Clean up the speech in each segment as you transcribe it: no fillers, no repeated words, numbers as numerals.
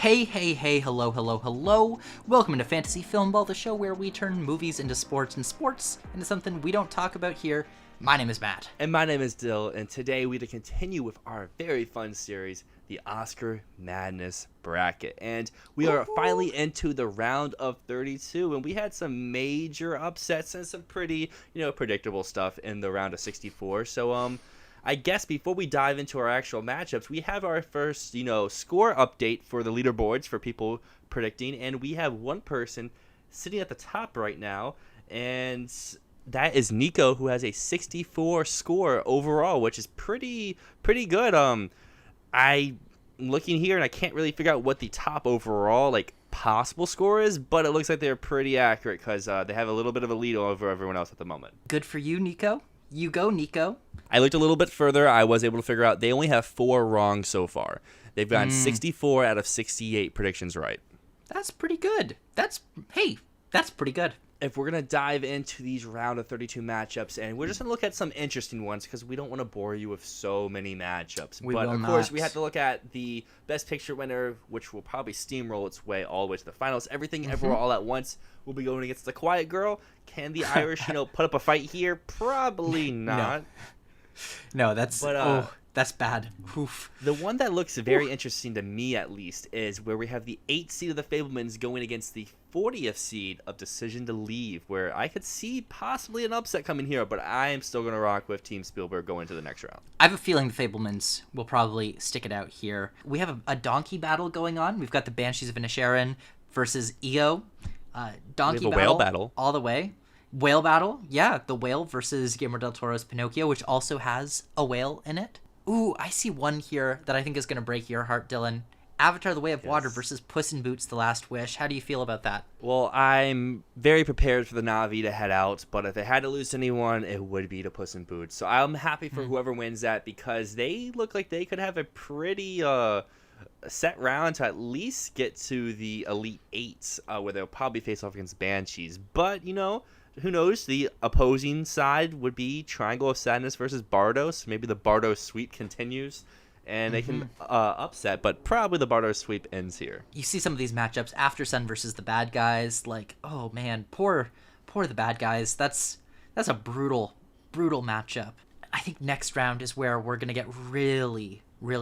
Hey, hello, hello, hello. Welcome to Fantasy Filmball, the show where we turn movies into sports and sports into something we don't talk about here. My name is Matt. And my name is Dyl, and today we continue with our very fun series, the Oscar Madness Bracket. And we are finally into the round of 32, and we had some major upsets and some pretty, predictable stuff in the round of 64. So, I guess before we dive into our actual matchups, we have our first, score update for the leaderboards for people predicting, and we have one person sitting at the top right now, and that is Nico, who has a 64 score overall, which is pretty good. I'm looking here, and I can't really figure out what the top overall, possible score is, but it looks like they're pretty accurate because they have a little bit of a lead over everyone else at the moment. Good for you, Nico. You go, Nico. I looked a little bit further. I was able to figure out they only have 4 wrong so far. They've gotten 64 out of 68 predictions right. That's pretty good. That's pretty good. If we're going to dive into these round of 32 matchups, and we're just going to look at some interesting ones because we don't want to bore you with so many matchups. But of course, we have to look at the Best Picture winner, which will probably steamroll its way all the way to the finals. Everything, Everywhere, All at Once will be going against The Quiet Girl. Can the Irish, put up a fight here? Probably not. No, that's bad. Oof. The one that looks very interesting to me, at least, is where we have the 8th seed of the Fabelmans going against the 40th seed of Decision to Leave, where I could see possibly an upset coming here, but I am still going to rock with Team Spielberg going to the next round. I have a feeling the Fabelmans will probably stick it out here. We have a donkey battle going on. We've got the Banshees of Inisherin versus EO. Donkey battle, whale battle all the way. Whale battle, yeah, the whale versus Guillermo del Toro's Pinocchio, which also has a whale in it. Ooh, I see one here that I think is going to break your heart, Dylan. Avatar: The Way of Water versus Puss in Boots: The Last Wish. How do you feel about that? Well, I'm very prepared for the Na'vi to head out, but if they had to lose to anyone, it would be to Puss in Boots. So I'm happy for whoever wins that because they look like they could have a pretty set round to at least get to the Elite Eight, where they'll probably face off against Banshees. But, who knows? The opposing side would be Triangle of Sadness versus Bardos. Maybe the Bardos sweep continues, and they can upset, but probably the Bardos sweep ends here. You see some of these matchups, After Sun versus the Bad Guys. Oh man, poor the Bad Guys. That's a brutal matchup. I think next round is where we're gonna get really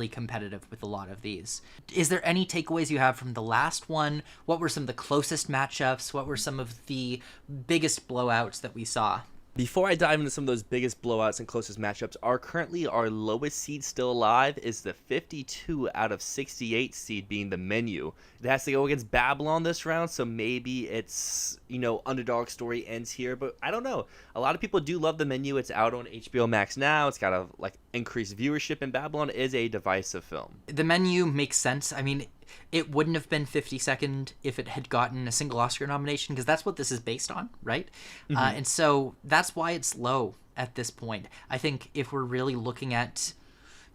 competitive with a lot of these. Is there any takeaways you have from the last one? What were some of the closest matchups? What were some of the biggest blowouts that we saw? Before I dive into some of those biggest blowouts and closest matchups, our lowest seed still alive is the 52 out of 68 seed being the Menu. It has to go against Babylon this round, so maybe it's, underdog story ends here, but I don't know. A lot of people do love the Menu. It's out on HBO Max now. It's got a increased viewership, and Babylon is a divisive film. The Menu makes sense. I mean, it wouldn't have been 52nd if it had gotten a single Oscar nomination, because that's what this is based on, right? And so that's why it's low at this point. I think if we're really looking at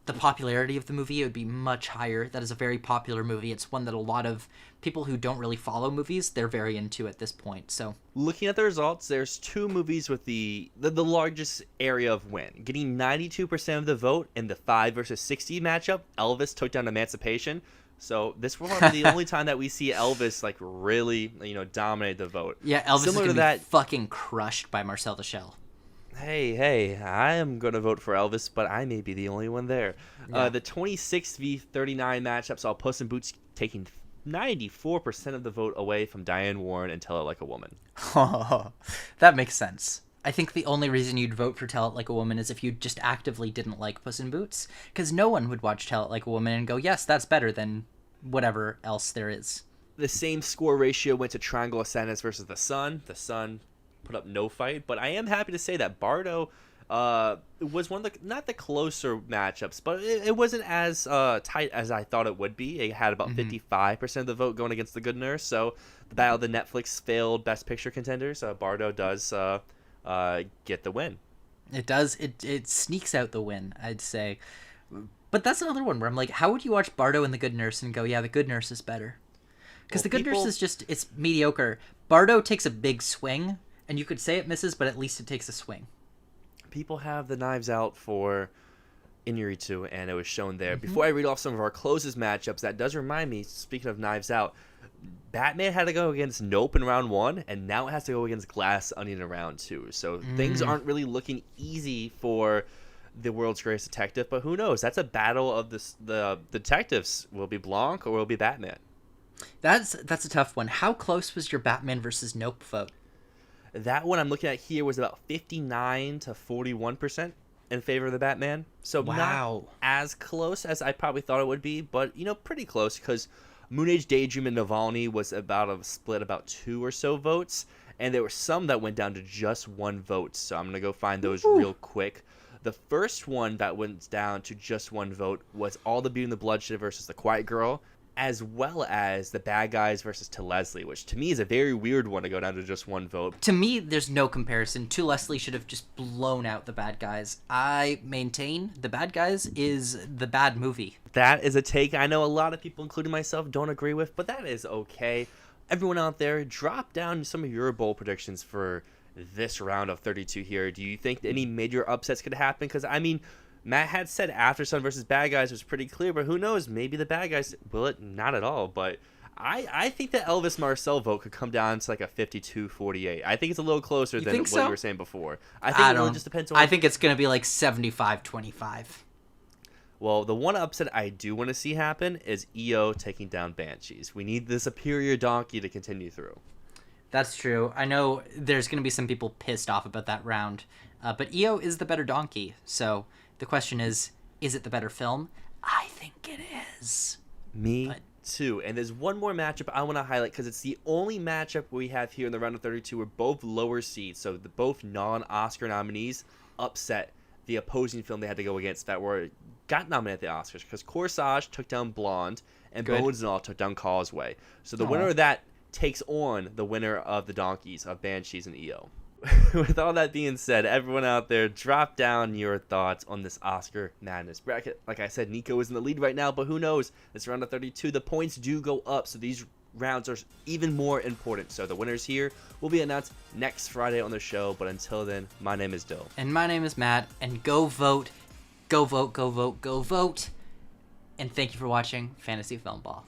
the popularity of the movie, it would be much higher. That is a very popular movie. It's one that a lot of people who don't really follow movies, they're very into at this point. So looking at the results, there's 2 movies with the largest area of win. Getting 92% of the vote in the 5 versus 60 matchup, Elvis took down Emancipation. So this will probably be the only time that we see Elvis really, dominate the vote. Yeah, Elvis is going to be fucking crushed by Marcel the Shell. Hey, I am going to vote for Elvis, but I may be the only one there. Yeah. The 26 v 39 matchup saw Puss in Boots taking 94% of the vote away from Diane Warren and Tell It Like a Woman. That makes sense. I think the only reason you'd vote for Tell It Like a Woman is if you just actively didn't like Puss in Boots, because no one would watch Tell It Like a Woman and go, yes, that's better than whatever else there is. The same score ratio went to Triangle of Sadness versus The Sun. The Sun put up no fight, but I am happy to say that Bardo was one of the, not the closer matchups, but it wasn't as tight as I thought it would be. It had about 55% of the vote going against The Good Nurse, so the battle of the Netflix failed Best Picture contenders. Bardo does get the win. It does. It sneaks out the win, I'd say. But that's another one where I'm like, how would you watch Bardo and The Good Nurse and go, yeah, The Good Nurse is better? Because The Good Nurse is just, it's mediocre. Bardo takes a big swing, and you could say it misses, but at least it takes a swing. People have the knives out for Inuritu, and it was shown there. Before I read off some of our closest matchups, that does remind me, speaking of Knives Out, Batman had to go against Nope in round 1, and now it has to go against Glass Onion in round 2. So things aren't really looking easy for the world's greatest detective, but who knows? That's a battle of the detectives. Will it be Blanc or will it be Batman? That's a tough one. How close was your Batman versus Nope vote? That one I'm looking at here was about 59 to 41% in favor of the Batman. So not as close as I probably thought it would be, but, pretty close, because Moon Age Daydream and Navalny was about a split about 2 or so votes, and there were some that went down to just 1 vote. So I'm going to go find those real quick. The first one that went down to just 1 vote was All the Beauty and the Bloodshed versus The Quiet Girl, as well as The Bad Guys versus To Leslie, which to me is a very weird one to go down to just 1 vote. To me, there's no comparison. To Leslie should have just blown out The Bad Guys. I maintain The Bad Guys is the bad movie. That is a take I know a lot of people, including myself, don't agree with, but that is okay. Everyone out there, drop down some of your bold predictions for this round of 32 here. Do you think any major upsets could happen? Because, Matt had said After Sun versus Bad Guys was pretty clear, but who knows? Maybe the Bad Guys will it? Not at all. But I think the Elvis Marcel vote could come down to like a 52-48. I think it's a little closer than what you were saying before. I think it really just depends on. I think it's going to be like 75-25. Well, the one upset I do want to see happen is EO taking down Banshees. We need the superior donkey to continue through. That's true. I know there's going to be some people pissed off about that round, but EO is the better donkey, so. The question is it the better film? I think it is. Me too. And there's one more matchup I want to highlight because it's the only matchup we have here in the round of 32 where both lower seeds, so both non-Oscar nominees, upset the opposing film they had to go against that got nominated at the Oscars, because Corsage took down Blonde and Bones and All took down Causeway. So the winner of that takes on the winner of the Donkeys of Banshees and EO. With all that being said, everyone out there, drop down your thoughts on this Oscar Madness bracket. Like I said, Nico is in the lead right now, but who knows? It's round of 32. The points do go up, so these rounds are even more important. So the winners here will be announced next Friday on the show. But until then, my name is Dyl. And my name is Matt. And go vote. Go vote, go vote, go vote. And thank you for watching Fantasy Filmball.